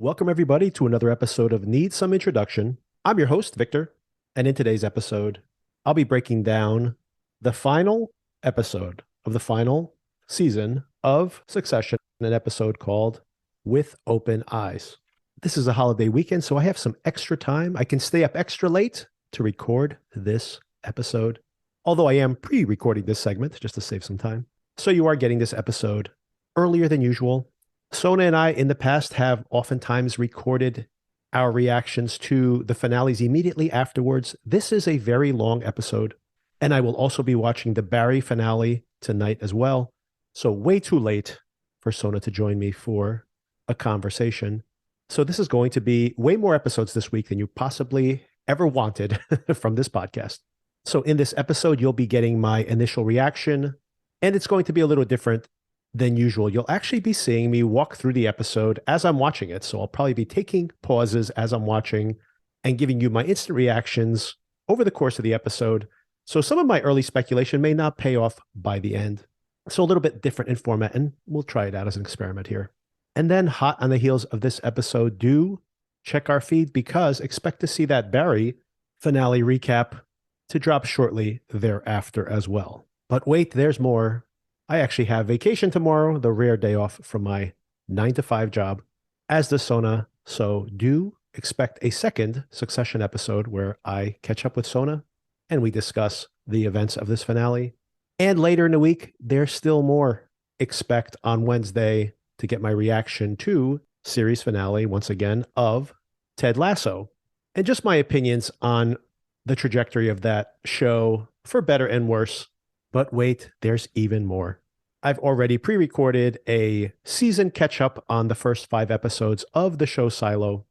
Welcome, everybody, to another episode of Need Some Introduction. I'm your host, Victor, and in today's episode, I'll be breaking down the final episode of the final season of Succession, an episode called With Open Eyes. This is a holiday weekend, so I have some extra time. I can stay up extra late to record this episode, although I am pre-recording this segment just to save some time. So you are getting this episode earlier than usual. Sona and I in the past have oftentimes recorded our reactions to the finales immediately afterwards. This is a very long episode, and I will also be watching the Barry finale tonight as well. So way too late for Sona to join me for a conversation. So this is going to be way more episodes this week than you possibly ever wanted from this podcast. So in this episode, you'll be getting my initial reaction, and it's going to be a little different than usual. You'll actually be seeing me walk through the episode as I'm watching it. So I'll probably be taking pauses as I'm watching and giving you my instant reactions over the course of the episode. So some of my early speculation may not pay off by the end. So a little bit different in format, and we'll try it out as an experiment here. And then hot on the heels of this episode, do check our feed because expect to see that Barry finale recap to drop shortly thereafter as well. But wait, there's more. I actually have vacation tomorrow, the rare day off from my 9 to 5 job, as does Sona. So do expect a second Succession episode where I catch up with Sona and we discuss the events of this finale. And later in the week, there's still more. Expect on Wednesday to get my reaction to series finale, once again, of Ted Lasso. And just my opinions on the trajectory of that show, for better and worse. But wait, there's even more. I've already pre-recorded a season catch-up on the first 5 episodes of the show Silo,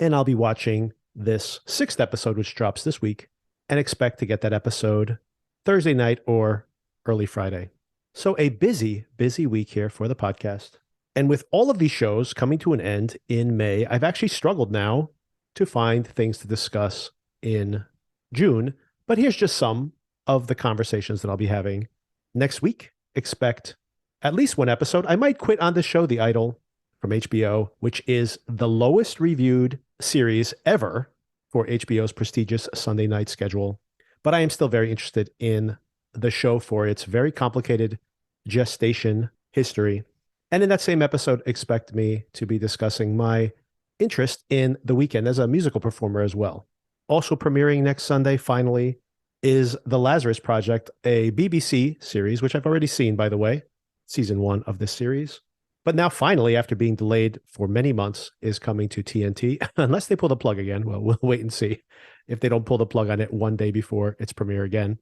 and I'll be watching this 6th episode, which drops this week, and expect to get that episode Thursday night or early Friday. So a busy, busy week here for the podcast. And with all of these shows coming to an end in May, I've actually struggled now to find things to discuss in June, but here's just some of the conversations that I'll be having next week. Expect at least one episode. I might quit on the show, The Idol from HBO, which is the lowest reviewed series ever for HBO's prestigious Sunday night schedule. But I am still very interested in the show for its very complicated gestation history. And in that same episode, expect me to be discussing my interest in The Weeknd as a musical performer as well. Also premiering next Sunday, finally, is The Lazarus Project, a BBC series, which I've already seen, by the way, season 1 of this series. But now finally, after being delayed for many months, is coming to TNT, unless they pull the plug again. Well, we'll wait and see if they don't pull the plug on it one day before its premiere again.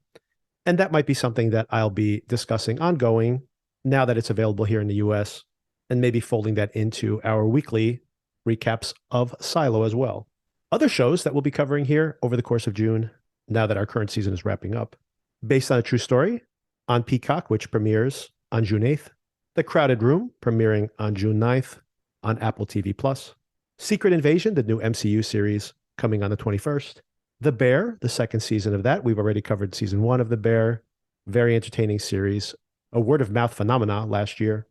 And that might be something that I'll be discussing ongoing now that it's available here in the US, and maybe folding that into our weekly recaps of Silo as well. Other shows that we'll be covering here over the course of June, now that our current season is wrapping up. Based on a true story on Peacock, which premieres on June 8th. The Crowded Room, premiering on June 9th on Apple TV+. Secret Invasion, the new MCU series, coming on the 21st. The Bear, the second season of that. We've already covered season 1 of The Bear. Very entertaining series. A word-of-mouth phenomena last year.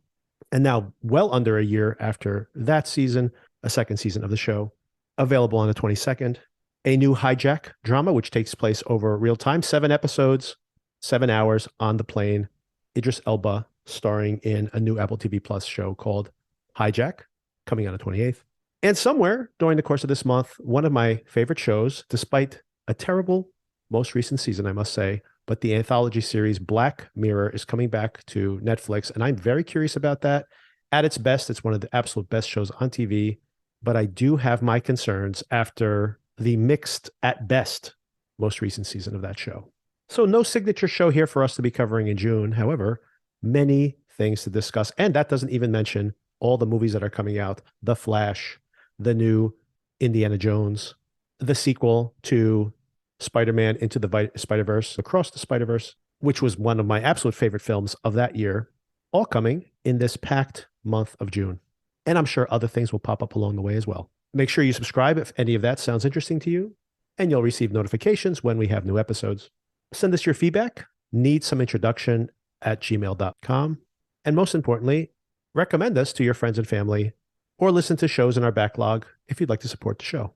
And now, well under a year after that season, a second season of the show. Available on the 22nd. A new Hijack drama, which takes place over real time. 7 episodes, 7 hours on the plane. Idris Elba starring in a new Apple TV Plus show called Hijack, coming on the 28th. And somewhere during the course of this month, one of my favorite shows, despite a terrible most recent season, I must say, but the anthology series Black Mirror is coming back to Netflix, and I'm very curious about that. At its best, it's one of the absolute best shows on TV, but I do have my concerns after the mixed, at best, most recent season of that show. So no signature show here for us to be covering in June. However, many things to discuss. And that doesn't even mention all the movies that are coming out. The Flash, the new Indiana Jones, the sequel to Spider-Man Into the Spider-Verse, Across the Spider-Verse, which was one of my absolute favorite films of that year, all coming in this packed month of June. And I'm sure other things will pop up along the way as well. Make sure you subscribe if any of that sounds interesting to you, and you'll receive notifications when we have new episodes. Send us your feedback, needssomeintroduction@gmail.com. And most importantly, recommend us to your friends and family or listen to shows in our backlog if you'd like to support the show.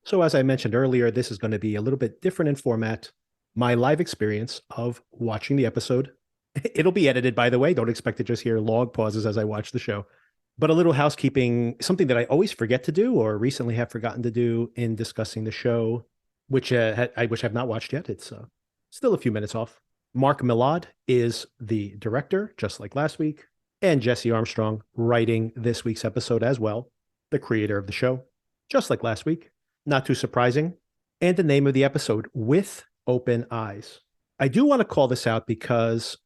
So as I mentioned earlier, this is going to be a little bit different in format. My live experience of watching the episode. It'll be edited, by the way. Don't expect to just hear log pauses as I watch the show. But a little housekeeping, something that I always forget to do or recently have forgotten to do in discussing the show, which I've not watched yet. It's still a few minutes off. Mark Millard is the director, just like last week, and Jesse Armstrong writing this week's episode as well, the creator of the show, just like last week. Not too surprising. And the name of the episode, With Open Eyes. I do want to call this out because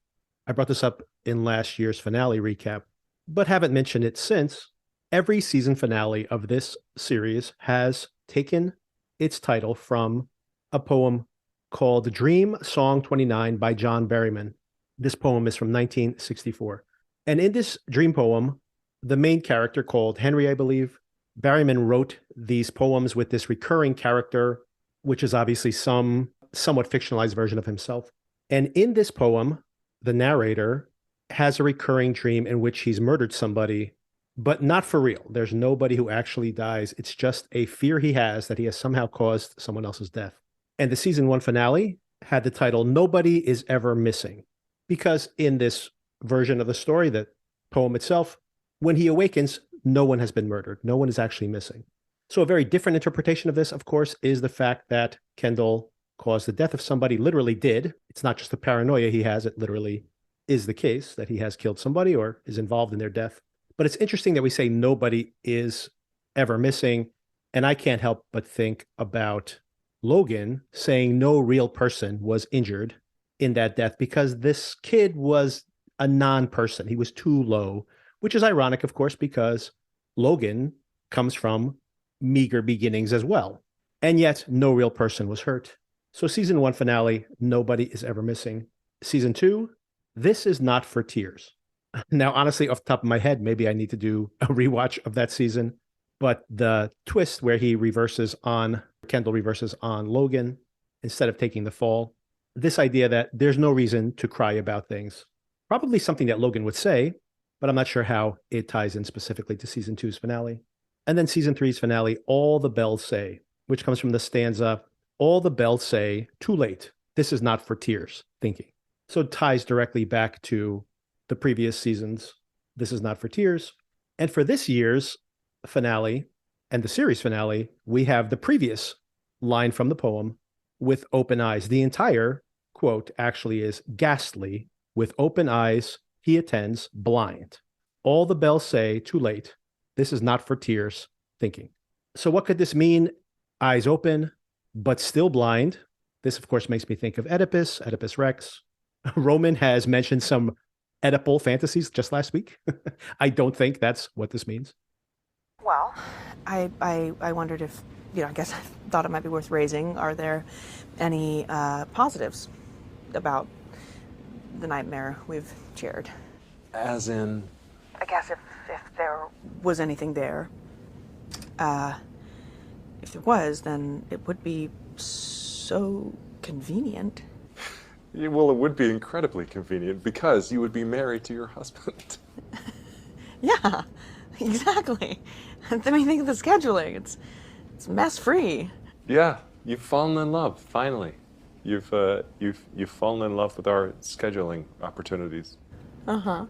I brought this up in last year's finale recap, but haven't mentioned it since. Every season finale of this series has taken its title from a poem called Dream Song 29 by John Berryman. This poem is from 1964. And in this dream poem, the main character, called Henry, I believe, Berryman wrote these poems with this recurring character, which is obviously some somewhat fictionalized version of himself. And in this poem, the narrator has a recurring dream in which he's murdered somebody, but not for real. There's nobody who actually dies. It's just a fear he has that he has somehow caused someone else's death. And the season 1 finale had the title, Nobody is Ever Missing, because in this version of the story, the poem itself, when he awakens, no one has been murdered. No one is actually missing. So a very different interpretation of this, of course, is the fact that Kendall caused the death of somebody, literally did. It's not just the paranoia he has. It literally is the case that he has killed somebody or is involved in their death. But it's interesting that we say nobody is ever missing. And I can't help but think about Logan saying no real person was injured in that death because this kid was a non-person. He was too low, which is ironic, of course, because Logan comes from meager beginnings as well. And yet no real person was hurt. So season 1 finale, nobody is ever missing. Season 2, this is not for tears. Now, honestly, off the top of my head, maybe I need to do a rewatch of that season. But the twist where Kendall reverses on Logan instead of taking the fall, this idea that there's no reason to cry about things. Probably something that Logan would say, but I'm not sure how it ties in specifically to season 2's finale. And then season 3's finale, All the Bells Say, which comes from the stanza, All the bells say, too late. This is not for tears, thinking. So it ties directly back to the previous seasons. This is not for tears. And for this year's finale and the series finale, we have the previous line from the poem, with open eyes. The entire quote actually is ghastly. With open eyes, he attends blind. All the bells say, too late. This is not for tears, thinking. So what could this mean? Eyes open, but still blind. This, of course, makes me think of Oedipus Rex. Roman has mentioned some Oedipal fantasies just last week. I don't think that's what this means. Well, I wondered if, I guess I thought it might be worth raising. Are there any positives about the nightmare we've shared? As in? I guess if there was anything there. If there was, then it would be so convenient. Yeah, well, it would be incredibly convenient because you would be married to your husband. Yeah, exactly. I mean, think of the scheduling. It's mess-free. Yeah, you've fallen in love, finally. You've fallen in love with our scheduling opportunities. Uh-huh.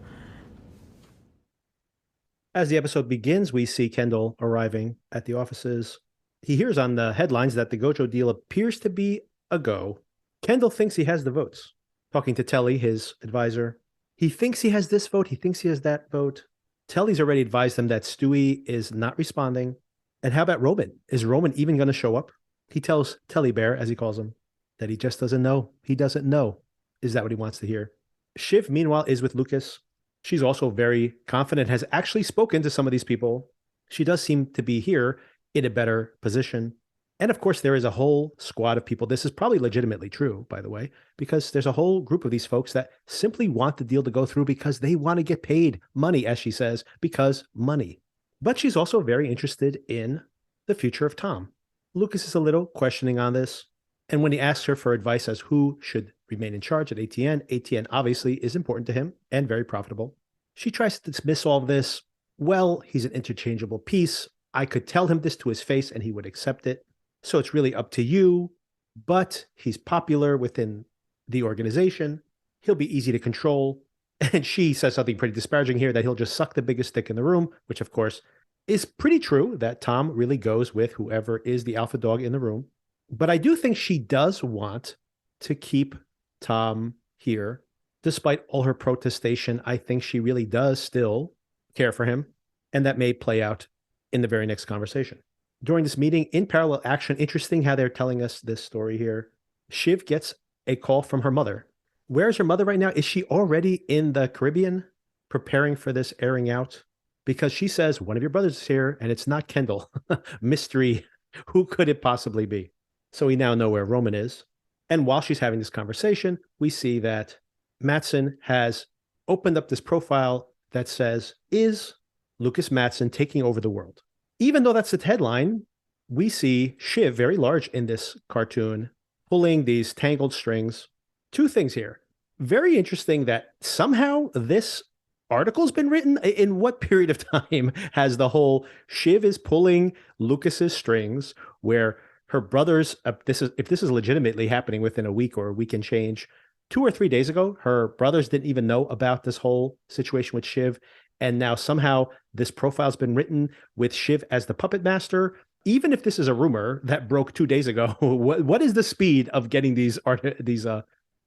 As the episode begins, we see Kendall arriving at the offices. He hears on the headlines that the Gojo deal appears to be a go. Kendall thinks he has the votes. Talking to Telly, his advisor, he thinks he has this vote. He thinks he has that vote. Telly's already advised him that Stewie is not responding. And how about Roman? Is Roman even going to show up? He tells Telly Bear, as he calls him, that he just doesn't know. He doesn't know. Is that what he wants to hear? Shiv, meanwhile, is with Lucas. She's also very confident, has actually spoken to some of these people. She does seem to be here in a better position. And of course, there is a whole squad of people. This is probably legitimately true, by the way, because there's a whole group of these folks that simply want the deal to go through because they want to get paid money, as she says, because money. But she's also very interested in the future of Tom. Lucas is a little questioning on this. And when he asks her for advice as who should remain in charge at ATN, ATN obviously is important to him and very profitable. She tries to dismiss all of this well, he's an interchangeable piece. I could tell him this to his face and he would accept it. So it's really up to you, but he's popular within the organization. He'll be easy to control. And she says something pretty disparaging here, that he'll just suck the biggest stick in the room, which of course is pretty true, that Tom really goes with whoever is the alpha dog in the room. But I do think she does want to keep Tom here. Despite all her protestation, I think she really does still care for him. And that may play out in the very next conversation. During this meeting, in parallel action, interesting how they're telling us this story here. Shiv gets a call from her mother. Where's her mother right now? Is she already in the Caribbean preparing for this airing out? Because she says, one of your brothers is here, and it's not Kendall. Mystery. Who could it possibly be? So we now know where Roman is. And while she's having this conversation, we see that Matsson has opened up this profile that says, is Lucas Matsson taking over the world? Even though that's the headline, we see Shiv, very large in this cartoon, pulling these tangled strings. Two things here. Very interesting that somehow this article's been written. In what period of time has the whole Shiv is pulling Lucas's strings, where her brothers, if this is legitimately happening within a week or a week and change, 2 or 3 days ago, her brothers didn't even know about this whole situation with Shiv. And now somehow this profile's been written with Shiv as the puppet master. Even if this is a rumor that broke 2 days ago, what is the speed of getting these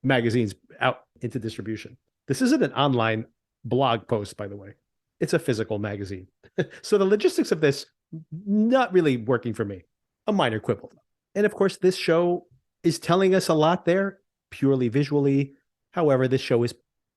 magazines out into distribution? This isn't an online blog post, by the way. It's a physical magazine. So the logistics of this, not really working for me. A minor quibble. And of course, this show is telling us a lot there, purely visually. However, this show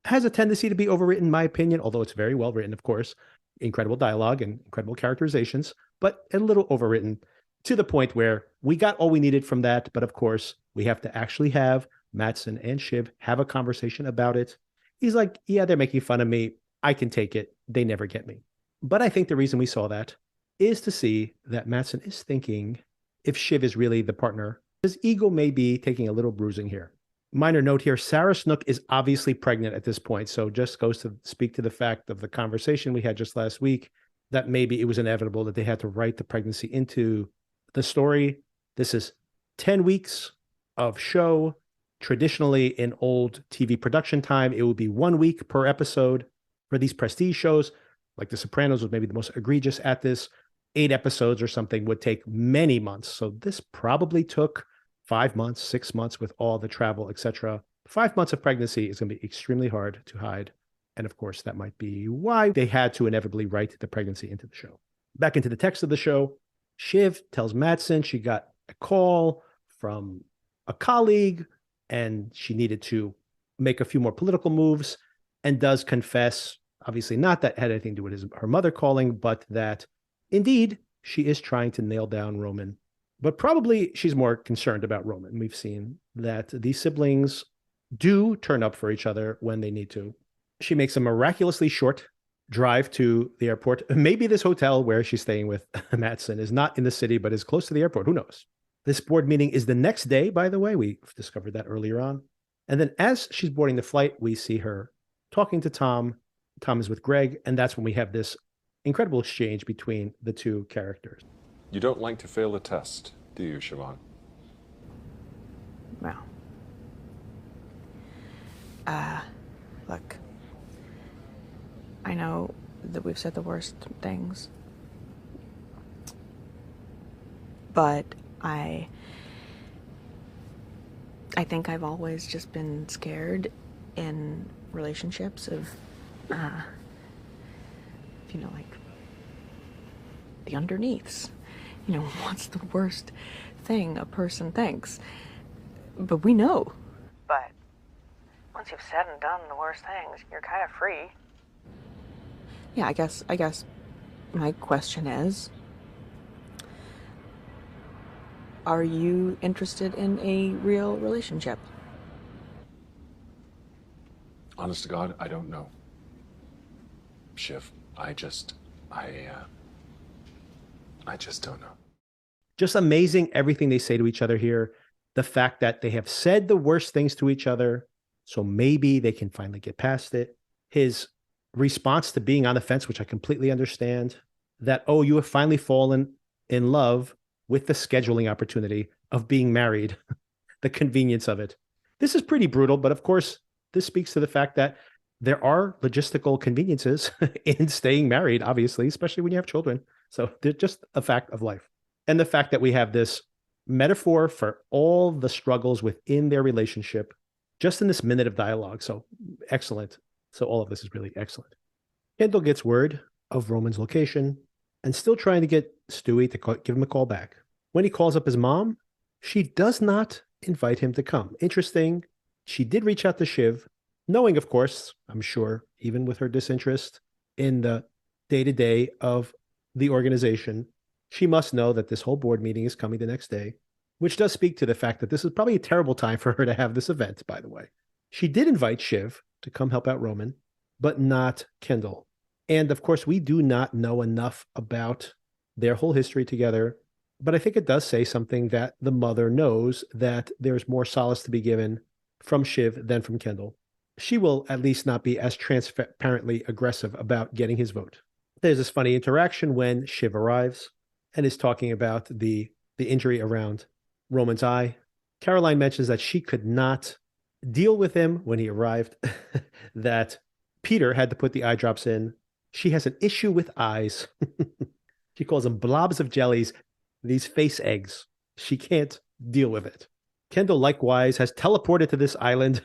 has a tendency to be overwritten, in my opinion, although it's very well written, of course. Incredible dialogue and incredible characterizations, but a little overwritten to the point where we got all we needed from that. But of course, we have to actually have Matsson and Shiv have a conversation about it. He's like, yeah, they're making fun of me. I can take it. They never get me. But I think the reason we saw that is to see that Matsson is thinking if Shiv is really the partner. His ego may be taking a little bruising here. Minor note here, Sarah Snook is obviously pregnant at this point, so just goes to speak to the fact of the conversation we had just last week, that maybe it was inevitable that they had to write the pregnancy into the story. This is 10 weeks of show. Traditionally, in old TV production time, it would be 1 week per episode. For these prestige shows, like The Sopranos was maybe the most egregious at this, 8 episodes or something would take many months. So this probably took 5 months, 6 months with all the travel, etc. 5 months of pregnancy is going to be extremely hard to hide. And of course, that might be why they had to inevitably write the pregnancy into the show. Back into the text of the show, Shiv tells Matsson she got a call from a colleague and she needed to make a few more political moves, and does confess, obviously not that had anything to do with her mother calling, but that indeed she is trying to nail down Roman. But probably she's more concerned about Roman. We've seen that these siblings do turn up for each other when they need to. She makes a miraculously short drive to the airport. Maybe this hotel where she's staying with Matsson is not in the city, but is close to the airport. Who knows? This board meeting is the next day, by the way. We discovered that earlier on. And then as she's boarding the flight, we see her talking to Tom. Tom is with Greg, and that's when we have this incredible exchange between the two characters. You don't like to fail a test, do you, Siobhan? Well, look, I know that we've said the worst things, but I think I've always just been scared in relationships of, like the underneaths. What's the worst thing a person thinks? But we know. But once you've said and done the worst things, you're kind of free. Yeah, I guess my question is, are you interested in a real relationship? Honest to God, I don't know. Shiv, I just don't know. Just amazing everything they say to each other here. The fact that they have said the worst things to each other, so maybe they can finally get past it. His response to being on the fence, which I completely understand, that, oh, you have finally fallen in love with the scheduling opportunity of being married, the convenience of it. This is pretty brutal, but of course, this speaks to the fact that there are logistical conveniences in staying married, obviously, especially when you have children. So they're just a fact of life. And the fact that we have this metaphor for all the struggles within their relationship just in this minute of dialogue. So excellent. So all of this is really excellent. Kendall gets word of Roman's location and still trying to get Stewie to give him a call back. When he calls up his mom, she does not invite him to come. Interesting. She did reach out to Shiv, knowing, of course, I'm sure, even with her disinterest in the day-to-day of the organization, she must know that this whole board meeting is coming the next day, which does speak to the fact that this is probably a terrible time for her to have this event, by the way. She did invite Shiv to come help out Roman, but not Kendall. And of course, we do not know enough about their whole history together, but I think it does say something that the mother knows that there's more solace to be given from Shiv than from Kendall. She will at least not be as transparently aggressive about getting his vote. There's this funny interaction when Shiv arrives and is talking about the injury around Roman's eye. Caroline mentions that she could not deal with him when he arrived, that Peter had to put the eye drops in. She has an issue with eyes. She calls them blobs of jellies, these face eggs. She can't deal with it. Kendall likewise has teleported to this island.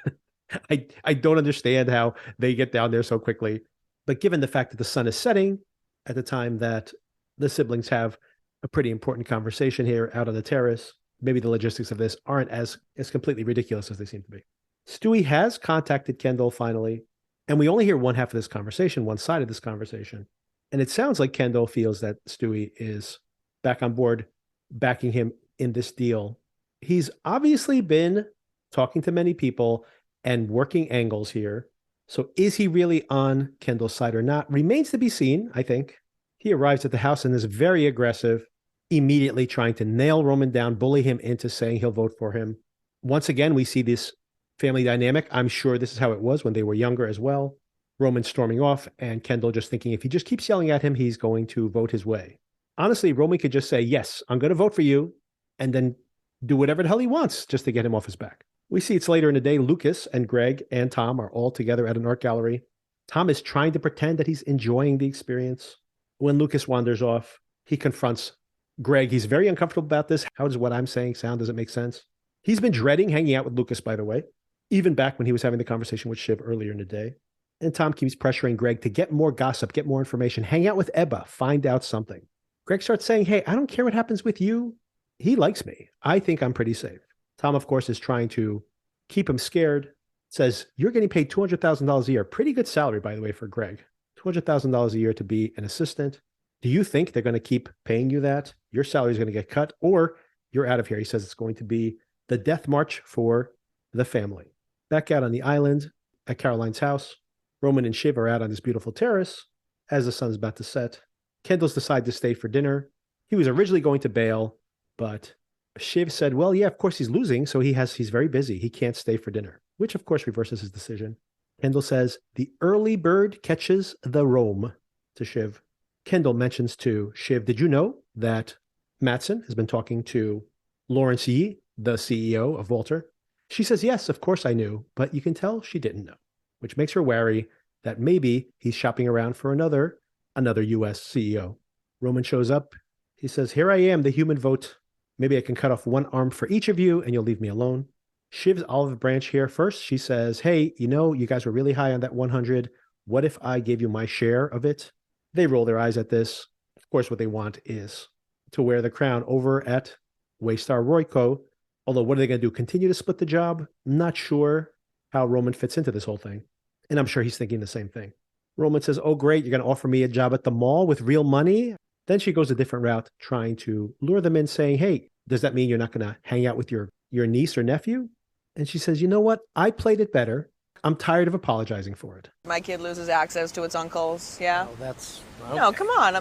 I don't understand how they get down there so quickly. But given the fact that the sun is setting at the time that the siblings have a pretty important conversation here out on the terrace, maybe the logistics of this aren't as completely ridiculous as they seem to be. Stewie has contacted Kendall finally, and we only hear one half of this conversation, one side of this conversation. And it sounds like Kendall feels that Stewie is back on board, backing him in this deal. He's obviously been talking to many people and working angles here. So is he really on Kendall's side or not? Remains to be seen, I think. He arrives at the house and is very aggressive, immediately trying to nail Roman down, bully him into saying he'll vote for him. Once again, we see this family dynamic. I'm sure this is how it was when they were younger as well. Roman storming off and Kendall just thinking if he just keeps yelling at him, he's going to vote his way. Honestly, Roman could just say, yes, I'm going to vote for you, and then do whatever the hell he wants just to get him off his back. We see it's later in the day. Lucas and Greg and Tom are all together at an art gallery. Tom is trying to pretend that he's enjoying the experience. When Lucas wanders off, he confronts Greg. He's very uncomfortable about this. How does what I'm saying sound? Does it make sense? He's been dreading hanging out with Lucas, by the way, even back when he was having the conversation with Shiv earlier in the day. And Tom keeps pressuring Greg to get more gossip, get more information, hang out with Ebba, find out something. Greg starts saying, hey, I don't care what happens with you. He likes me. I think I'm pretty safe. Tom, of course, is trying to keep him scared. Says, you're getting paid $200,000 a year. Pretty good salary, by the way, for Greg. $200,000 a year to be an assistant. Do you think they're going to keep paying you that? Your salary is going to get cut, or you're out of here. He says it's going to be the death march for the family. Back out on the island at Caroline's house, Roman and Shiv are out on this beautiful terrace as the sun's about to set. Kendall's decided to stay for dinner. He was originally going to bail, but Shiv said, well, yeah, of course he's losing, so he's very busy. He can't stay for dinner, which of course reverses his decision. Kendall says, the early bird catches the worm to Shiv. Kendall mentions to Shiv, did you know that Mattson has been talking to Lawrence Yee, the CEO of Walter? She says, yes, of course I knew, but you can tell she didn't know, which makes her wary that maybe he's shopping around for another U.S. CEO. Roman shows up. He says, here I am, the human vote. Maybe I can cut off one arm for each of you and you'll leave me alone. Shiv's olive branch here first. She says, hey, you guys were really high on that 100. What if I gave you my share of it? They roll their eyes at this. Of course, what they want is to wear the crown over at Waystar Royco. Although, what are they going to do? Continue to split the job? Not sure how Roman fits into this whole thing. And I'm sure he's thinking the same thing. Roman says, oh, great, you're going to offer me a job at the mall with real money? Then she goes a different route, trying to lure them in, saying, hey, does that mean you're not going to hang out with your niece or nephew? And she says, you know what? I played it better. I'm tired of apologizing for it. My kid loses access to its uncles, yeah? Oh, that's... Okay. No, come on.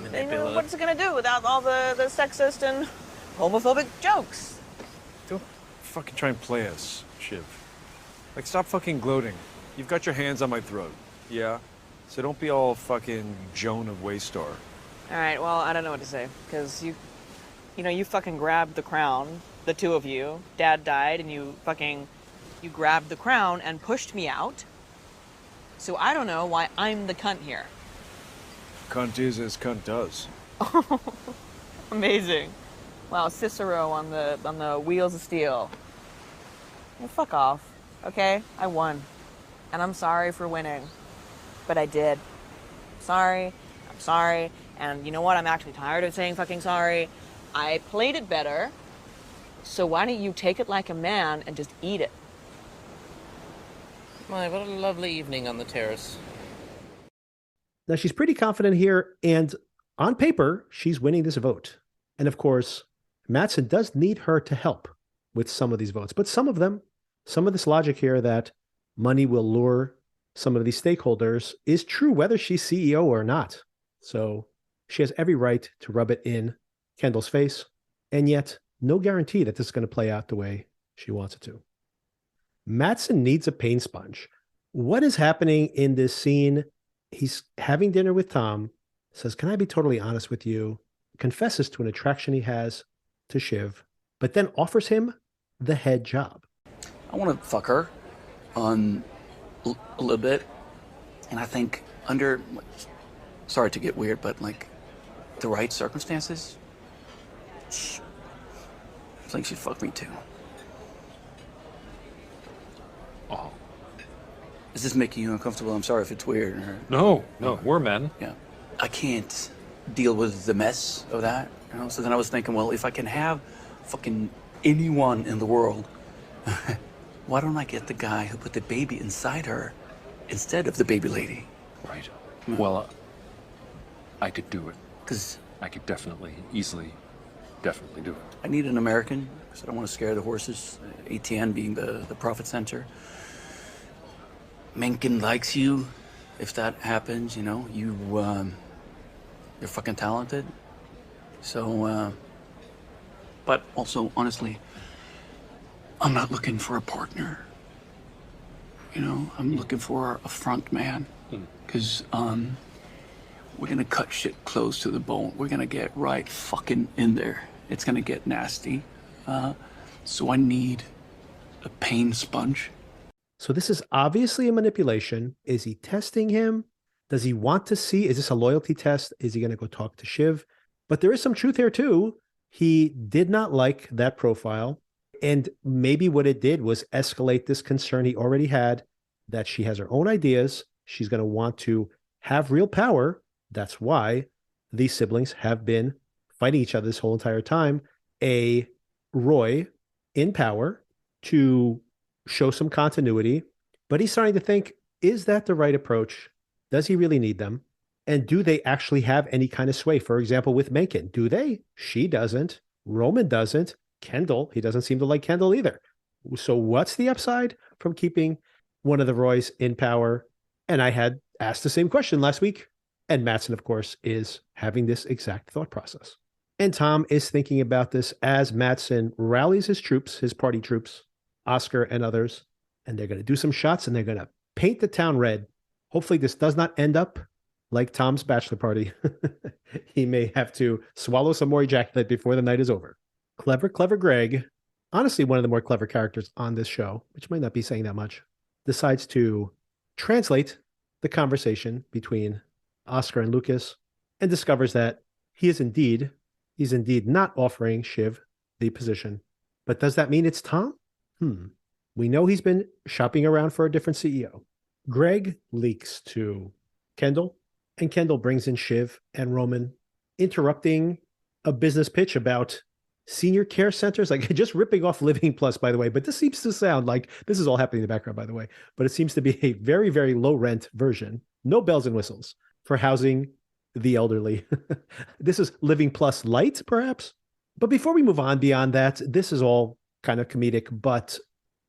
What's it going to do without all the sexist and homophobic jokes? Don't fucking try and play us, Shiv. Like, stop fucking gloating. You've got your hands on my throat, yeah? So don't be all fucking Joan of Waystar. All right, well, I don't know what to say, because you fucking grabbed the crown, the two of you. Dad died, and you grabbed the crown and pushed me out. So I don't know why I'm the cunt here. Cunt is as cunt does. Amazing. Wow, Cicero on the wheels of steel. Well, fuck off, okay? I won. And I'm sorry for winning. But I did. Sorry. I'm sorry. And you know what? I'm actually tired of saying fucking sorry. I played it better. So why don't you take it like a man and just eat it? My, what a lovely evening on the terrace. Now, she's pretty confident here, and on paper, she's winning this vote. And of course, Matsson does need her to help with some of these votes, but some of this logic here that money will lure some of these stakeholders is true, whether she's CEO or not. So she has every right to rub it in Kendall's face, and yet no guarantee that this is going to play out the way she wants it to. Matsson needs a pain sponge. What is happening in this scene? He's having dinner with Tom, says, "Can I be totally honest with you?" Confesses to an attraction he has to Shiv, but then offers him the head job. I want to fuck her on a little bit, and I think under, sorry to get weird, but like the right circumstances, I think she'd fuck me too. Oh. Is this making you uncomfortable? I'm sorry if it's weird. Or, No, we're men. yeah, I can't deal with the mess of that, you know? So then I was thinking, well, if I can have fucking anyone in the world, why don't I get the guy who put the baby inside her instead of the baby lady? Right. Well, I could do it. Because I could definitely do it. I need an American, because I don't want to scare the horses. ATN being the profit center. Mencken likes you. If that happens, you know, you're fucking talented. So, but also, honestly, I'm not looking for a partner. You know, I'm looking for a front man. Because, we're gonna cut shit close to the bone. We're gonna get right fucking in there. It's gonna get nasty. So I need a pain sponge. So this is obviously a manipulation. Is he testing him? Does he want to see? Is this a loyalty test? Is he going to go talk to Shiv? But there is some truth here too. He did not like that profile. And maybe what it did was escalate this concern he already had that she has her own ideas. She's going to want to have real power. That's why these siblings have been fighting each other this whole entire time. A Roy in power to show some continuity, but he's starting to think, is that the right approach? Does he really need them? And do they actually have any kind of sway? For example, with Mencken, do they? She doesn't. Roman doesn't. Kendall, he doesn't seem to like Kendall either. So what's the upside from keeping one of the Roys in power? And I had asked the same question last week. And Matsson, of course, is having this exact thought process. And Tom is thinking about this as Matsson rallies his troops, his party troops, Oscar and others, and they're going to do some shots and they're going to paint the town red. Hopefully this does not end up like Tom's bachelor party. He may have to swallow some more ejaculate before the night is over. Clever Greg, honestly one of the more clever characters on this show, which might not be saying that much, decides to translate the conversation between Oscar and Lucas and discovers that he's indeed not offering Shiv the position. But does that mean it's Tom? We know he's been shopping around for a different CEO. Greg leaks to Kendall, and Kendall brings in Shiv and Roman, interrupting a business pitch about senior care centers, like just ripping off Living Plus, by the way. But this seems to sound like this is all happening in the background, by the way. But it seems to be a very, very low rent version, no bells and whistles for housing the elderly. This is Living Plus light, perhaps. But before we move on beyond that, this is all kind of comedic, but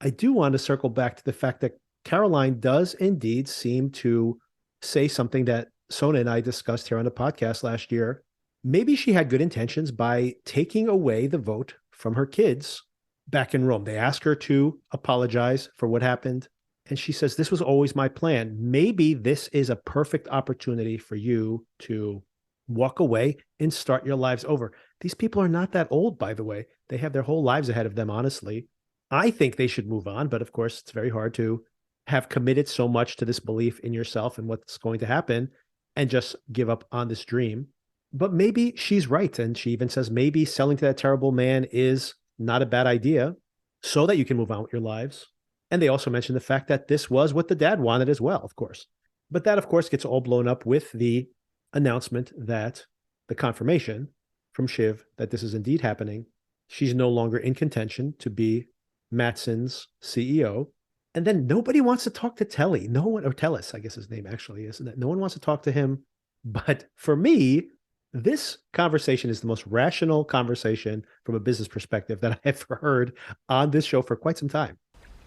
I do want to circle back to the fact that Caroline does indeed seem to say something that Sona and I discussed here on the podcast last year. Maybe she had good intentions by taking away the vote from her kids back in Rome. They asked her to apologize for what happened, And she says, this was always my plan. Maybe this is a perfect opportunity for you to walk away and start your lives over. These people are not that old, by the way. They have their whole lives ahead of them, honestly. I think they should move on, but of course, it's very hard to have committed so much to this belief in yourself and what's going to happen and just give up on this dream. But maybe she's right. And she even says maybe selling to that terrible man is not a bad idea so that you can move on with your lives. And they also mentioned the fact that this was what the dad wanted as well, of course. But that, of course, gets all blown up with the announcement that the confirmation from Shiv that this is indeed happening. She's no longer in contention to be Matson's CEO. And then nobody wants to talk to Telly. No one, or Tellis, I guess his name actually is. No one wants to talk to him. But for me, this conversation is the most rational conversation from a business perspective that I have heard on this show for quite some time.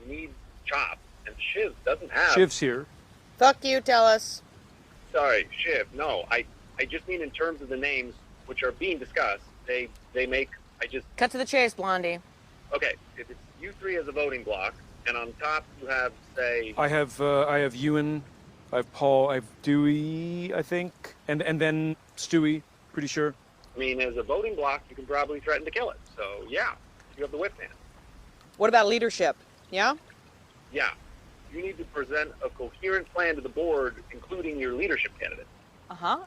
Need chop, and Shiv doesn't have. Shiv's here. Fuck you, tell us. Sorry, Shiv. No, I just mean in terms of the names which are being discussed. They make. I just. Cut to the chase, Blondie. Okay, if it's you three as a voting block, and on top you have say. I have Ewan, I have Paul, I have Dewey, I think, and then Stewie. Pretty sure. I mean, as a voting block, you can probably threaten to kill it. So yeah, you have the whip hand. What about leadership? Yeah? Yeah, you need to present a coherent plan to the board, including your leadership candidate. Uh-huh.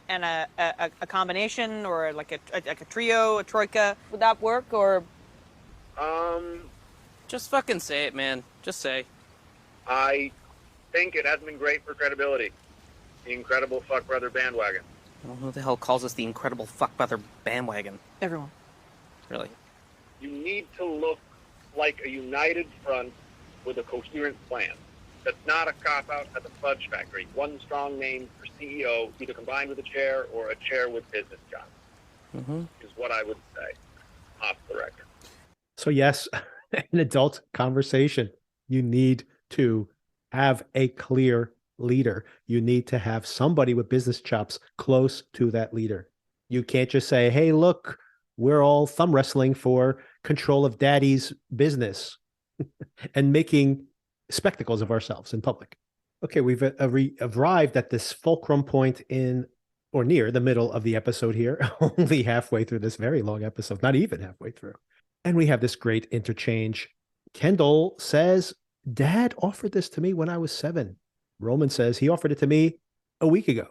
And a combination or like a trio, a troika. Would that work or? Just fucking say it, man. Just say. I think it hasn't been great for credibility. The incredible fuck brother bandwagon. I don't know who the hell calls us the incredible fuck brother bandwagon. Everyone. Really? You need to look like a united front with a coherent plan. That's not a cop-out at the fudge factory. One strong name for CEO, either combined with a chair or a chair with business jobs, is what I would say, off the record. So yes, an adult conversation. You need to have a clear leader. You need to have somebody with business chops close to that leader. You can't just say, hey, look, we're all thumb wrestling for control of daddy's business and making spectacles of ourselves in public. Okay, we've arrived at this fulcrum point in or near the middle of the episode here, only halfway through this very long episode, not even halfway through. And we have this great interchange. Kendall says, Dad offered this to me when I was 7. Roman says he offered it to me a week ago.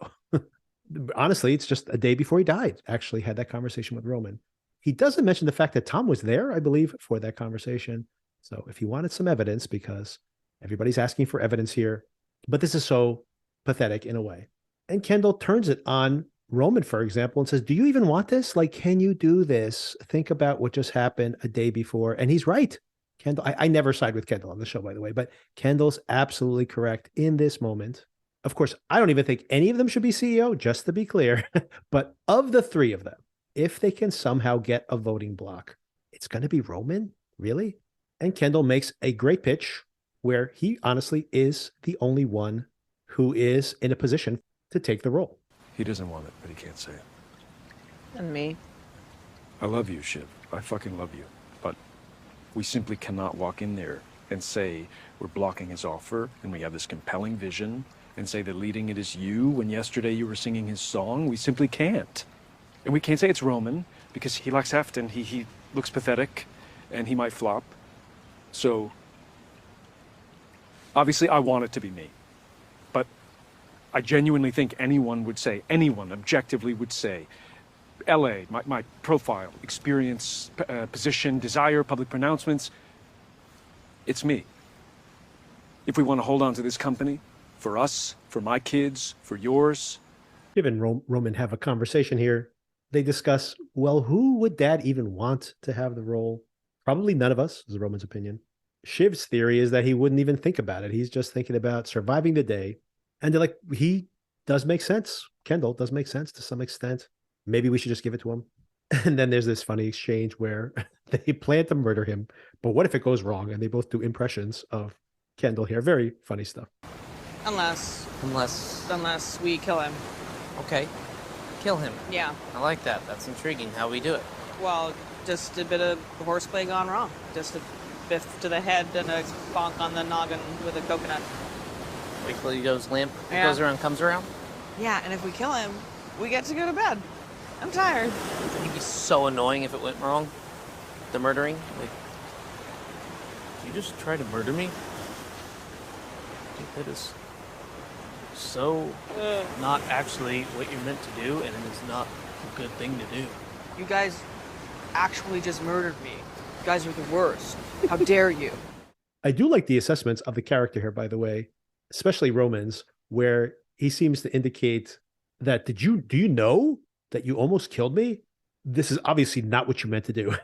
Honestly, it's just a day before he died. Actually had that conversation with Roman. He doesn't mention the fact that Tom was there, I believe, for that conversation. So if he wanted some evidence, because everybody's asking for evidence here, but this is so pathetic in a way. And Kendall turns it on Roman, for example, and says, do you even want this? Like, can you do this? Think about what just happened a day before. And he's right. Kendall, I never side with Kendall on the show, by the way, but Kendall's absolutely correct in this moment. Of course, I don't even think any of them should be CEO, just to be clear. But of the 3 of them, if they can somehow get a voting block, it's going to be Roman, really? And Kendall makes a great pitch where he honestly is the only one who is in a position to take the role. He doesn't want it, but he can't say it. And me. I love you, Shiv. I fucking love you. But we simply cannot walk in there and say we're blocking his offer and we have this compelling vision and say that leading it is you when yesterday you were singing his song. We simply can't. And we can't say it's Roman because he lacks heft and he looks pathetic and he might flop. So obviously I want it to be me. But I genuinely think anyone objectively would say, LA, my profile, experience, position, desire, public pronouncements, it's me. If we want to hold on to this company, for us, for my kids, for yours. Given Roman have a conversation here, they discuss, well, who would Dad even want to have the role? Probably none of us, is Roman's opinion. Shiv's theory is that he wouldn't even think about it. He's just thinking about surviving the day. And they're like, he does make sense. Kendall does make sense to some extent. Maybe we should just give it to him. And then there's this funny exchange where they plan to murder him. But what if it goes wrong? And they both do impressions of Kendall here. Very funny stuff. Unless we kill him. Okay. Kill him. Yeah. I like that. That's intriguing. How we do it. Well, just a bit of horseplay gone wrong. Just a biff to the head and a bonk on the noggin with a coconut. Wait till he goes limp. Yeah. Goes around, comes around. Yeah, and if we kill him, we get to go to bed. I'm tired. It'd be so annoying if it went wrong. The murdering. Like, you just try to murder me? That is so not actually what you're meant to do, and it is not a good thing to do. You guys actually just murdered me. You guys are the worst. How dare you? I do like the assessments of the character here, by the way, especially Roman's, where he seems to indicate that do you know that you almost killed me? This is obviously not what you meant to do.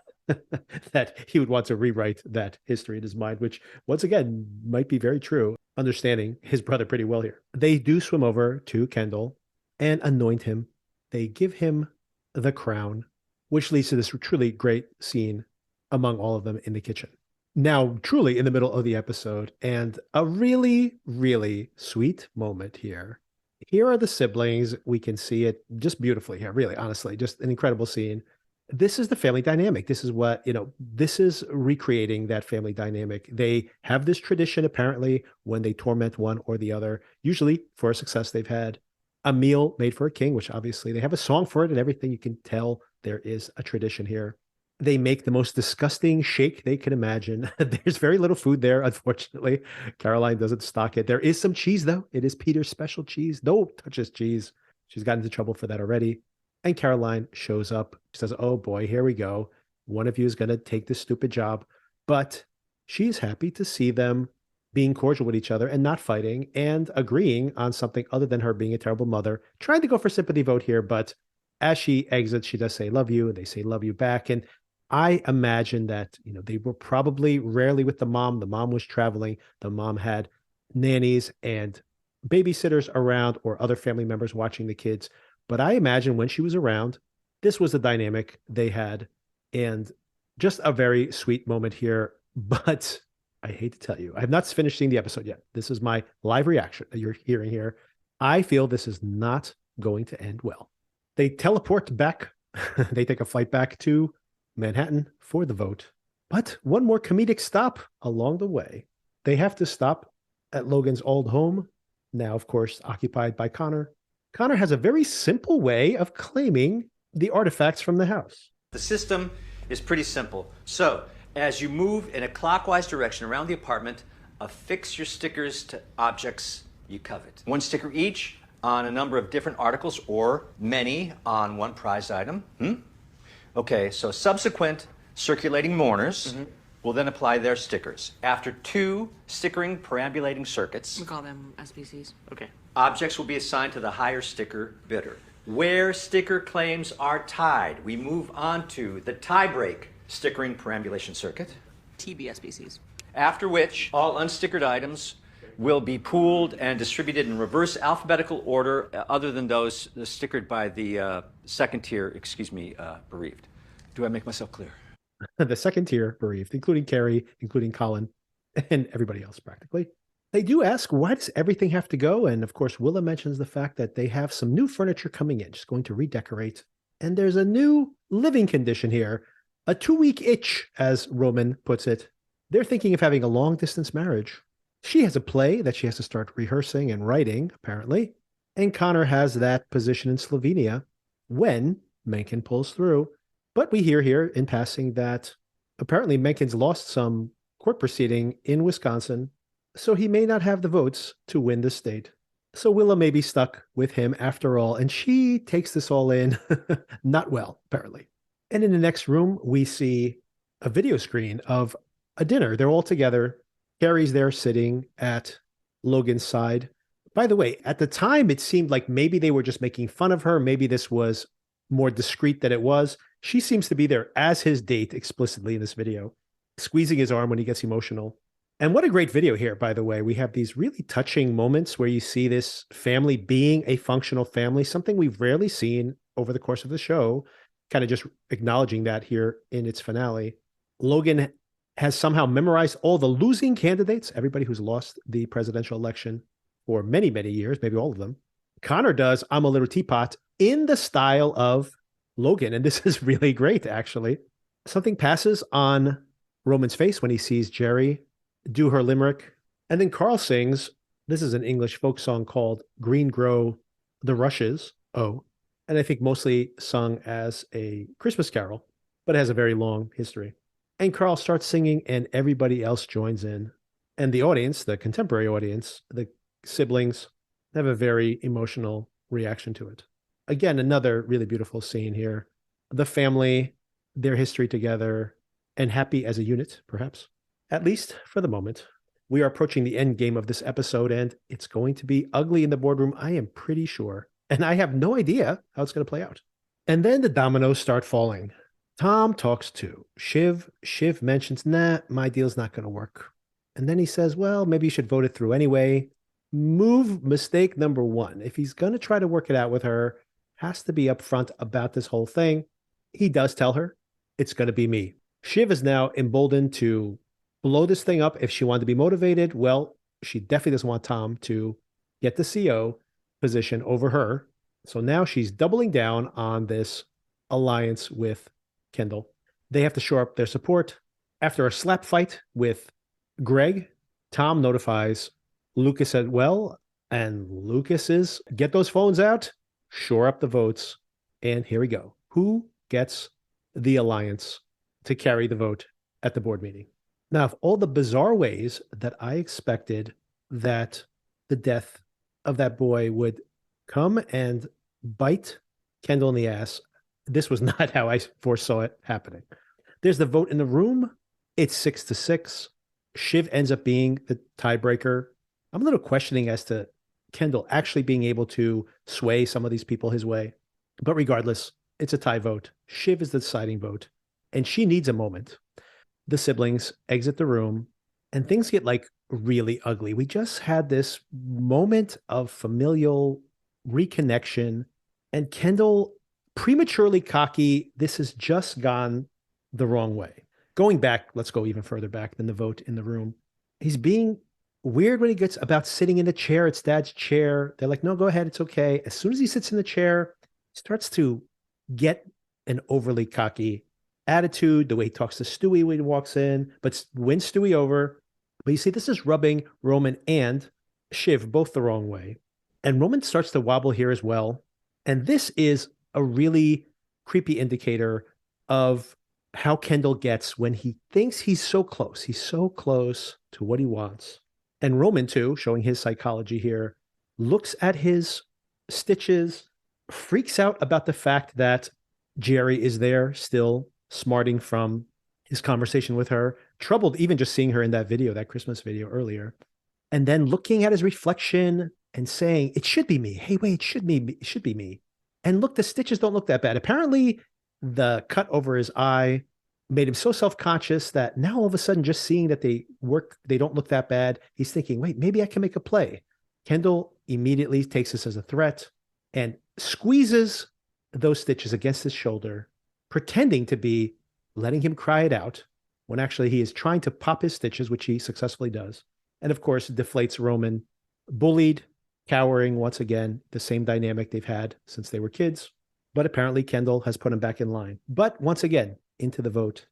That he would want to rewrite that history in his mind, which once again might be very true, understanding his brother pretty well here. They do swim over to Kendall and anoint him. They give him the crown, which leads to this truly great scene among all of them in the kitchen. Now, truly in the middle of the episode, and a really, really sweet moment here. Here are the siblings. We can see it just beautifully here, really, honestly, just an incredible scene. This is the family dynamic. This is what, this is recreating that family dynamic. They have this tradition, apparently, when they torment one or the other, usually for a success they've had, a meal made for a king, which obviously they have a song for it and everything. You can tell there is a tradition here. They make the most disgusting shake they can imagine. There's very little food there, unfortunately. Caroline doesn't stock it. There is some cheese, though. It is Peter's special cheese. No touches cheese. She's gotten into trouble for that already. And Caroline shows up. She says, oh boy, here we go. One of you is going to take this stupid job. But she's happy to see them being cordial with each other and not fighting and agreeing on something other than her being a terrible mother, trying to go for sympathy vote here. But as she exits, she does say, love you. And they say, love you back. And I imagine that, they were probably rarely with the mom. The mom was traveling. The mom had nannies and babysitters around or other family members watching the kids. But I imagine when she was around, this was the dynamic they had. And just a very sweet moment here. But I hate to tell you, I have not finished seeing the episode yet. This is my live reaction that you're hearing here. I feel this is not going to end well. They teleport back. They take a flight back to Manhattan for the vote. But one more comedic stop along the way. They have to stop at Logan's old home, now, of course, occupied by Connor. Connor has a very simple way of claiming the artifacts from the house. The system is pretty simple. So, as you move in a clockwise direction around the apartment, affix your stickers to objects you covet. One sticker each on a number of different articles, or many on one prized item. Okay, so subsequent circulating mourners will then apply their stickers. After 2 stickering perambulating circuits, We call them SPCs. okay, objects will be assigned to the higher sticker bidder. Where sticker claims are tied, we move on to the tie-break stickering perambulation circuit. TBSPCs. After which, all unstickered items will be pooled and distributed in reverse alphabetical order, other than those stickered by the second tier, bereaved. Do I make myself clear? The second tier bereaved, including Carrie, including Colin, and everybody else practically. They do ask, why does everything have to go? And of course, Willa mentions the fact that they have some new furniture coming in, just going to redecorate. And there's a new living condition here, a 2-week itch, as Roman puts it. They're thinking of having a long-distance marriage. She has a play that she has to start rehearsing and writing, apparently. And Connor has that position in Slovenia when Mencken pulls through. But we hear here in passing that apparently Mencken's lost some court proceeding in Wisconsin, so he may not have the votes to win the state. So Willa may be stuck with him after all, and she takes this all in not well, apparently. And in the next room, we see a video screen of a dinner. They're all together. Carrie's there sitting at Logan's side. By the way, at the time, it seemed like maybe they were just making fun of her. Maybe this was more discreet than it was. She seems to be there as his date explicitly in this video, squeezing his arm when he gets emotional. And what a great video here, by the way. We have these really touching moments where you see this family being a functional family, something we've rarely seen over the course of the show, kind of just acknowledging that here in its finale. Logan has somehow memorized all the losing candidates, everybody who's lost the presidential election for many, many years, maybe all of them. Connor does I'm a Little Teapot in the style of Logan, and this is really great, actually. Something passes on Roman's face when he sees Jerry do her limerick. And then Carl sings, this is an English folk song called Green Grow the Rushes. Oh, and I think mostly sung as a Christmas carol, but it has a very long history. And Carl starts singing, and everybody else joins in. And the audience, the contemporary audience, the siblings, have a very emotional reaction to it. Again, another really beautiful scene here. The family, their history together, and happy as a unit, perhaps, at least for the moment. We are approaching the end game of this episode, and it's going to be ugly in the boardroom, I am pretty sure. And I have no idea how it's going to play out. And then the dominoes start falling. Tom talks to Shiv. Shiv mentions, nah, my deal's not going to work. And then he says, well, maybe you should vote it through anyway. Move mistake number one. If he's going to try to work it out with her, has to be upfront about this whole thing. He does tell her, it's going to be me. Shiv is now emboldened to blow this thing up if she wanted to be motivated. Well, she definitely doesn't want Tom to get the CO position over her. So now she's doubling down on this alliance with Kendall. They have to shore up their support. After a slap fight with Greg, Tom notifies Lucas as well. And Lucas is, get those phones out, shore up the votes. And here we go. Who gets the alliance to carry the vote at the board meeting? Now, of all the bizarre ways that I expected that the death of that boy would come and bite Kendall in the ass, this was not how I foresaw it happening. There's the vote in the room. It's 6-6. Shiv ends up being the tiebreaker. I'm a little questioning as to Kendall actually being able to sway some of these people his way. But regardless, it's a tie vote. Shiv is the deciding vote, and she needs a moment. The siblings exit the room, and things get like really ugly. We just had this moment of familial reconnection, and Kendall, prematurely cocky, this has just gone the wrong way. Going back, let's go even further back than the vote in the room. He's being weird when he gets about sitting in the chair. It's Dad's chair. They're like, no, go ahead. It's okay. As soon as he sits in the chair, he starts to get an overly cocky attitude, the way he talks to Stewie when he walks in, but wins Stewie over. But you see, this is rubbing Roman and Shiv both the wrong way. And Roman starts to wobble here as well. And this is a really creepy indicator of how Kendall gets when he thinks he's so close. He's so close to what he wants. And Roman, too, showing his psychology here, looks at his stitches, freaks out about the fact that Jerry is there still smarting from his conversation with her, troubled even just seeing her in that video, that Christmas video earlier, and then looking at his reflection and saying, it should be me. Hey, wait, it should be me. And look, the stitches don't look that bad. Apparently, the cut over his eye made him so self-conscious that now all of a sudden, just seeing that they don't look that bad, he's thinking, wait, maybe I can make a play. Kendall immediately takes this as a threat and squeezes those stitches against his shoulder, pretending to be letting him cry it out when actually he is trying to pop his stitches, which he successfully does. And of course, deflates Roman, bullied, cowering once again, the same dynamic they've had since they were kids. But apparently Kendall has put him back in line. But once again, into the vote.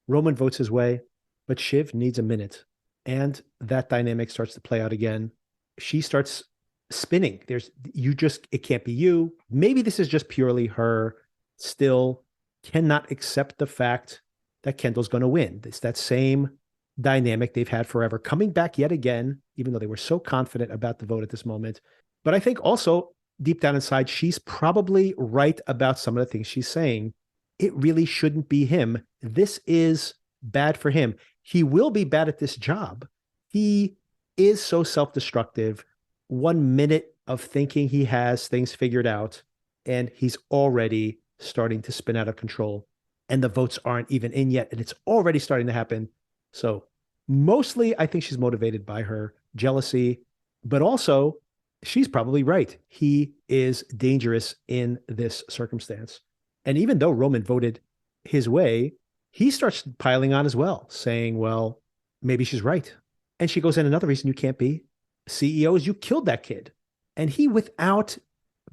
Roman votes his way, but Shiv needs a minute. And that dynamic starts to play out again. She starts spinning. It can't be you. Maybe this is just purely her still cannot accept the fact that Kendall's going to win. It's that same dynamic they've had forever, coming back yet again, even though they were so confident about the vote at this moment. But I think also deep down inside, she's probably right about some of the things she's saying. It really shouldn't be him. This is bad for him. He will be bad at this job. He is so self-destructive. 1 minute of thinking he has things figured out, and he's already starting to spin out of control. And the votes aren't even in yet, and it's already starting to happen. So mostly, I think she's motivated by her jealousy, but also she's probably right. He is dangerous in this circumstance. And even though Roman voted his way, he starts piling on as well, saying, well, maybe she's right. And she goes, and another reason you can't be CEO is you killed that kid. And he, without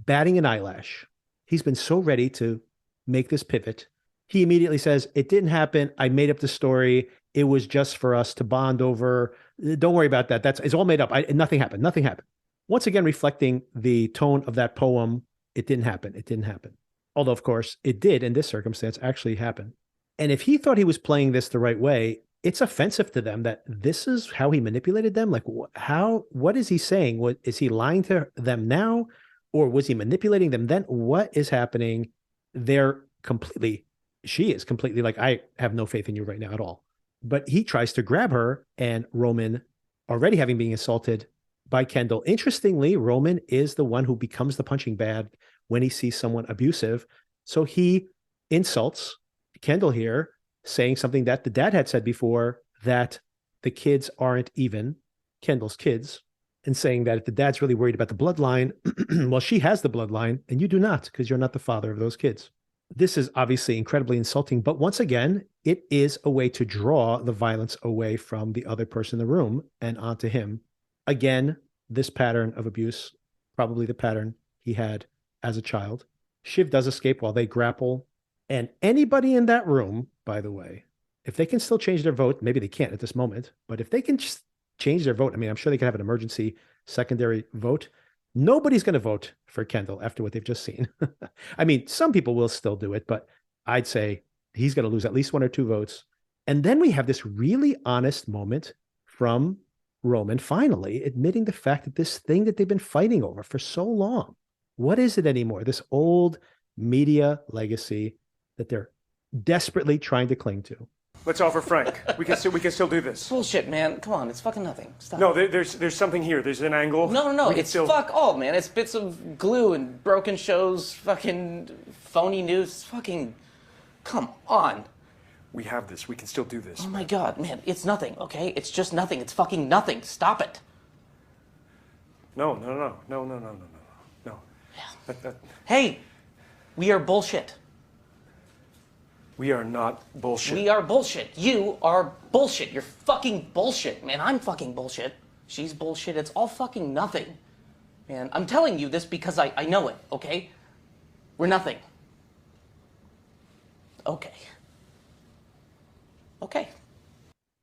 batting an eyelash, he's been so ready to make this pivot. He immediately says, it didn't happen. I made up the story. It was just for us to bond over. Don't worry about that. It's all made up. Nothing happened. Nothing happened. Once again, reflecting the tone of that poem, it didn't happen. It didn't happen. Although, of course, it did in this circumstance actually happen. And if he thought he was playing this the right way, it's offensive to them that this is how he manipulated them. Like, what is he saying? What is he lying to them now? Or was he manipulating them then? What is happening? She is completely like, I have no faith in you right now at all. But he tries to grab her, and Roman, already having been assaulted by Kendall. Interestingly, Roman is the one who becomes the punching bag when he sees someone abusive. So he insults Kendall here, saying something that the dad had said before, that the kids aren't even Kendall's kids, and saying that if the dad's really worried about the bloodline, well, she has the bloodline and you do not, because you're not the father of those kids. This is obviously incredibly insulting, but once again, it is a way to draw the violence away from the other person in the room and onto him. Again, this pattern of abuse, probably the pattern he had as a child. Shiv does escape while they grapple. And anybody in that room, by the way, if they can still change their vote, maybe they can't at this moment, but if they can just change their vote, I mean, I'm sure they could have an emergency secondary vote. Nobody's going to vote for Kendall after what they've just seen. I mean, some people will still do it, but I'd say he's going to lose at least 1 or 2 votes. And then we have this really honest moment from Roman finally admitting the fact that this thing that they've been fighting over for so long, what is it anymore? This old media legacy that they're desperately trying to cling to. Let's offer Frank. We can still do this. Bullshit, man. Come on, it's fucking nothing. Stop. No, there's something here. There's an angle. No. It's fuck all, man. It's bits of glue and broken shows, fucking phony news. Fucking, come on. We have this. We can still do this. Oh my god, man. It's nothing, okay? It's just nothing. It's fucking nothing. Stop it. No. Yeah. Hey, we are bullshit. We are not bullshit. We are bullshit. You are bullshit. You're fucking bullshit, man. I'm fucking bullshit. She's bullshit. It's all fucking nothing. Man, I'm telling you this because I know it, okay? We're nothing. Okay. Okay.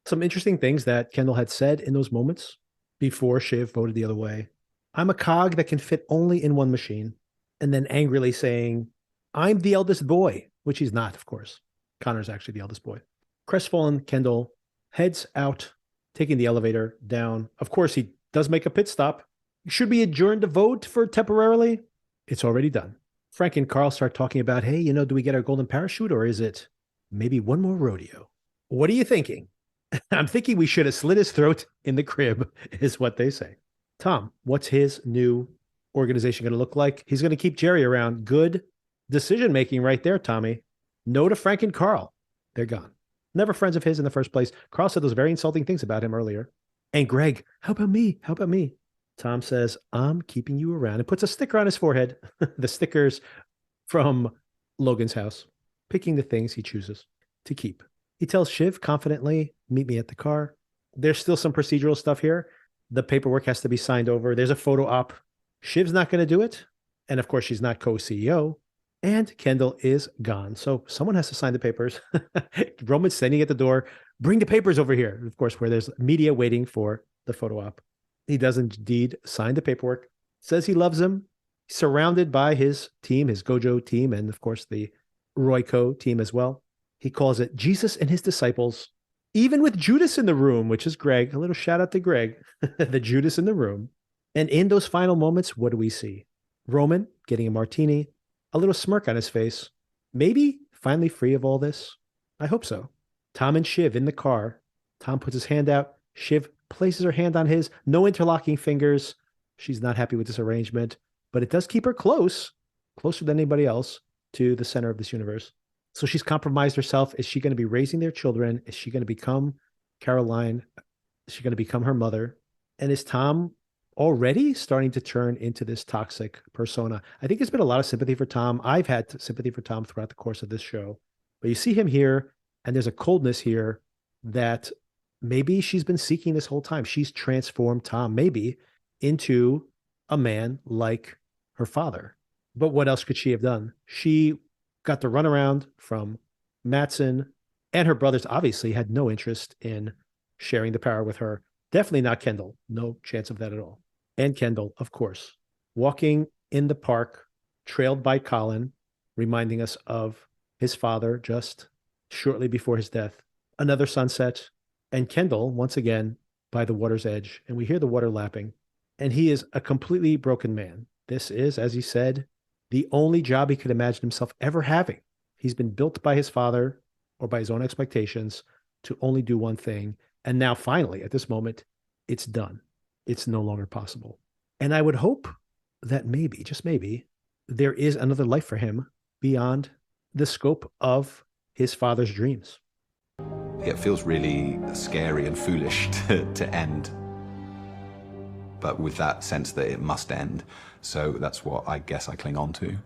Some interesting things that Kendall had said in those moments before Shiv voted the other way. I'm a cog that can fit only in one machine. And then angrily saying, I'm the eldest boy, which he's not, of course. Connor's actually the eldest boy. Crestfallen, Kendall heads out, taking the elevator down. Of course, he does make a pit stop. Should we adjourn the vote for temporarily? It's already done. Frank and Carl start talking about, hey, do we get our golden parachute, or is it maybe one more rodeo? What are you thinking? I'm thinking we should have slit his throat in the crib, is what they say. Tom, what's his new organization going to look like? He's going to keep Jerry around. Good decision-making right there, Tommy. No to Frank and Carl. They're gone. Never friends of his in the first place. Carl said those very insulting things about him earlier. And Greg, how about me? How about me? Tom says, I'm keeping you around, and puts a sticker on his forehead. The stickers from Logan's house, picking the things he chooses to keep. He tells Shiv confidently, meet me at the car. There's still some procedural stuff here. The paperwork has to be signed over. There's a photo op. Shiv's not going to do it. And of course, she's not co-CEO. And Kendall is gone. So someone has to sign the papers. Roman's standing at the door. Bring the papers over here. Of course, where there's media waiting for the photo op. He does indeed sign the paperwork. Says he loves him. Surrounded by his team, his Gojo team, and of course the Royco team as well. He calls it Jesus and his disciples. Even with Judas in the room, which is Greg. A little shout out to Greg. The Judas in the room. And in those final moments, what do we see? Roman getting a martini. A little smirk on his face. Maybe finally free of all this? I hope so. Tom and Shiv in the car. Tom puts his hand out. Shiv places her hand on his. No interlocking fingers. She's not happy with this arrangement, but it does keep her closer than anybody else, to the center of this universe. So she's compromised herself. Is she going to be raising their children? Is she going to become Caroline? Is she going to become her mother? And is Tom already starting to turn into this toxic persona? I think there's been a lot of sympathy for Tom. I've had sympathy for Tom throughout the course of this show. But you see him here, and there's a coldness here that maybe she's been seeking this whole time. She's transformed Tom maybe into a man like her father. But what else could she have done? She got to run around from Matsson and her brothers obviously had no interest in sharing the power with her. Definitely not Kendall. No chance of that at all. And Kendall, of course, walking in the park, trailed by Colin, reminding us of his father just shortly before his death. Another sunset, and Kendall, once again, by the water's edge, and we hear the water lapping. And he is a completely broken man. This is, as he said, the only job he could imagine himself ever having. He's been built by his father or by his own expectations to only do one thing. And now, finally, at this moment, it's done. It's no longer possible. And I would hope that maybe, just maybe, there is another life for him beyond the scope of his father's dreams. It feels really scary and foolish to end, but with that sense that it must end. So that's what I guess I cling on to.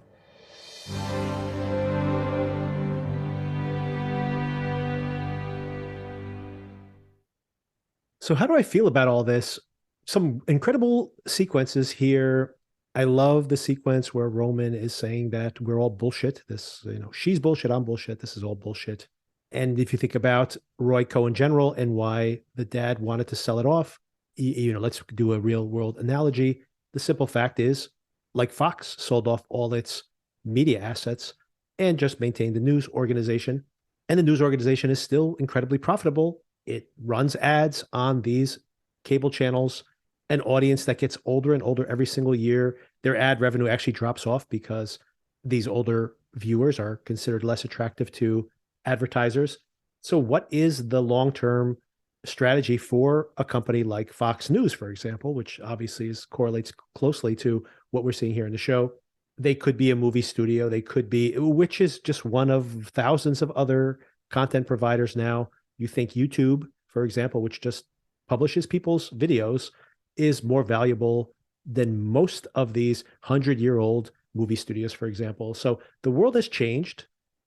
So how do I feel about all this? Some incredible sequences here. I love the sequence where Roman is saying that we're all bullshit. This, she's bullshit, I'm bullshit. This is all bullshit. And if you think about Royco in general and why the dad wanted to sell it off, let's do a real world analogy. The simple fact is, like Fox sold off all its media assets and just maintained the news organization. And the news organization is still incredibly profitable. It runs ads on these cable channels, an audience that gets older and older every single year. Their ad revenue actually drops off because these older viewers are considered less attractive to advertisers. So what is the long-term strategy for a company like Fox News, for example, which obviously correlates closely to what we're seeing here in the show? They could be a movie studio. They could be, which is just one of thousands of other content providers now. You think YouTube, for example, which just publishes people's videos, is more valuable than most of these 100-year-old movie studios, for example. So the world has changed.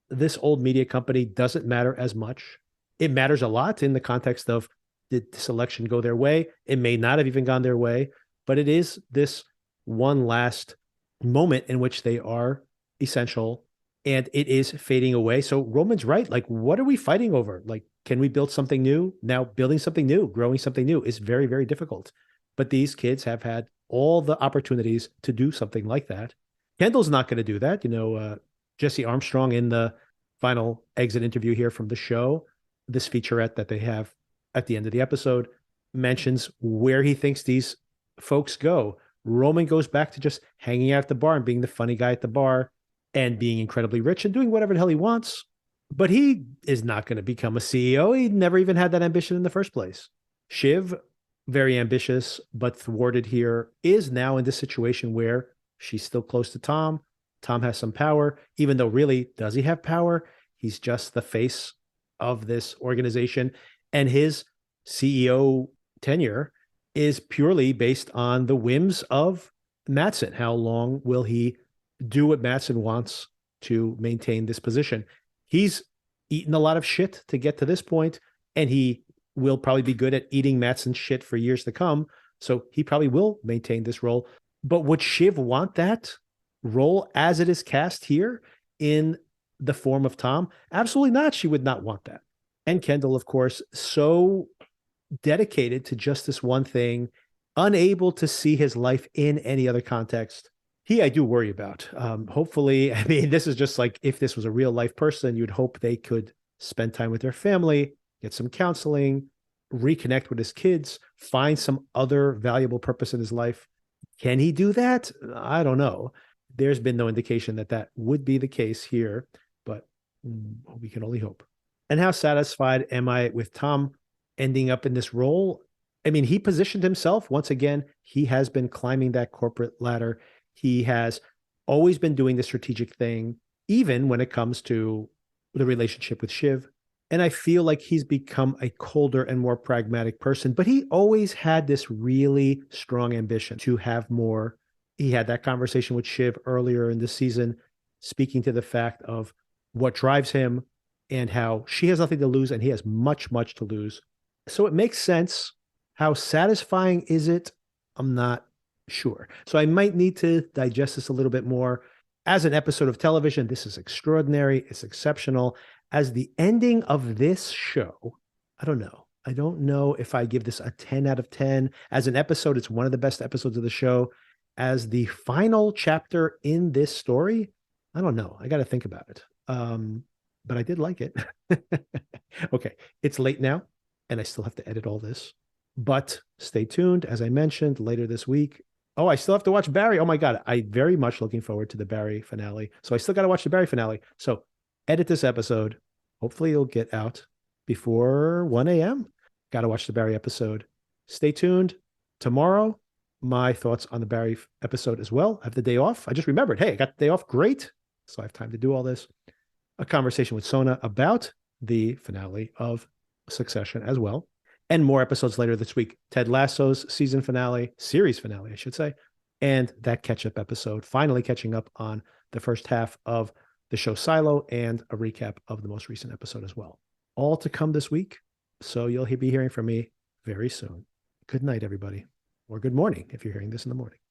This old media company doesn't matter as much. It matters a lot in the context of, did this election go their way? It may not have even gone their way, but it is this one last moment in which they are essential, and it is fading away. So Roman's right. Like, what are we fighting over? Like, can we build something new? Now, building something new, growing something new is very, very difficult. But these kids have had all the opportunities to do something like that. Kendall's not going to do that. Jesse Armstrong, in the final exit interview here from the show, this featurette that they have at the end of the episode, mentions where he thinks these folks go. Roman goes back to just hanging out at the bar and being the funny guy at the bar and being incredibly rich and doing whatever the hell he wants. But he is not going to become a CEO. He never even had that ambition in the first place. Shiv, very ambitious, but thwarted here, is now in this situation where she's still close to Tom. Tom has some power, even though really, does he have power? He's just the face of this organization. And his CEO tenure is purely based on the whims of Matsson. How long will he do what Matsson wants to maintain this position? He's eaten a lot of shit to get to this point, and he will probably be good at eating Matsson's shit for years to come. So he probably will maintain this role. But would Shiv want that role as it is cast here in the form of Tom? Absolutely not. She would not want that. And Kendall, of course, so dedicated to just this one thing, unable to see his life in any other context. I do worry about. Hopefully, I mean, this is just like if this was a real life person, you'd hope they could spend time with their family, get some counseling, reconnect with his kids, find some other valuable purpose in his life. Can he do that? I don't know. There's been no indication that that would be the case here, but we can only hope. And how satisfied am I with Tom ending up in this role? I mean, he positioned himself. Once again, he has been climbing that corporate ladder. He has always been doing the strategic thing, even when it comes to the relationship with Shiv. And I feel like he's become a colder and more pragmatic person, but he always had this really strong ambition to have more. He had that conversation with Shiv earlier in the season, speaking to the fact of what drives him and how she has nothing to lose and he has much, much to lose. So it makes sense. How satisfying is it? I'm not sure. So I might need to digest this a little bit more. As an episode of television, this is extraordinary. It's exceptional. as the ending of this show, I don't know. I don't know if I give this a 10 out of 10. As an episode, it's one of the best episodes of the show. As the final chapter in this story, I don't know. I got to think about it. But I did like it. Okay, it's late now, and I still have to edit all this. But stay tuned. As I mentioned, later this week. Oh, I still have to watch Barry. Oh my God. I'm very much looking forward to the Barry finale. So I still got to watch the Barry finale. So edit this episode. Hopefully it'll get out before 1 a.m. Got to watch the Barry episode. Stay tuned. Tomorrow, my thoughts on the Barry episode as well. I have the day off. I just remembered, hey, I got the day off. Great. So I have time to do all this. A conversation with Sona about the finale of Succession as well. And more episodes later this week. Ted Lasso's season finale, series finale, I should say. And that catch-up episode, finally catching up on the first half of the show Silo and a recap of the most recent episode as well. All to come this week. So you'll be hearing from me very soon. Good night, everybody. Or good morning if you're hearing this in the morning.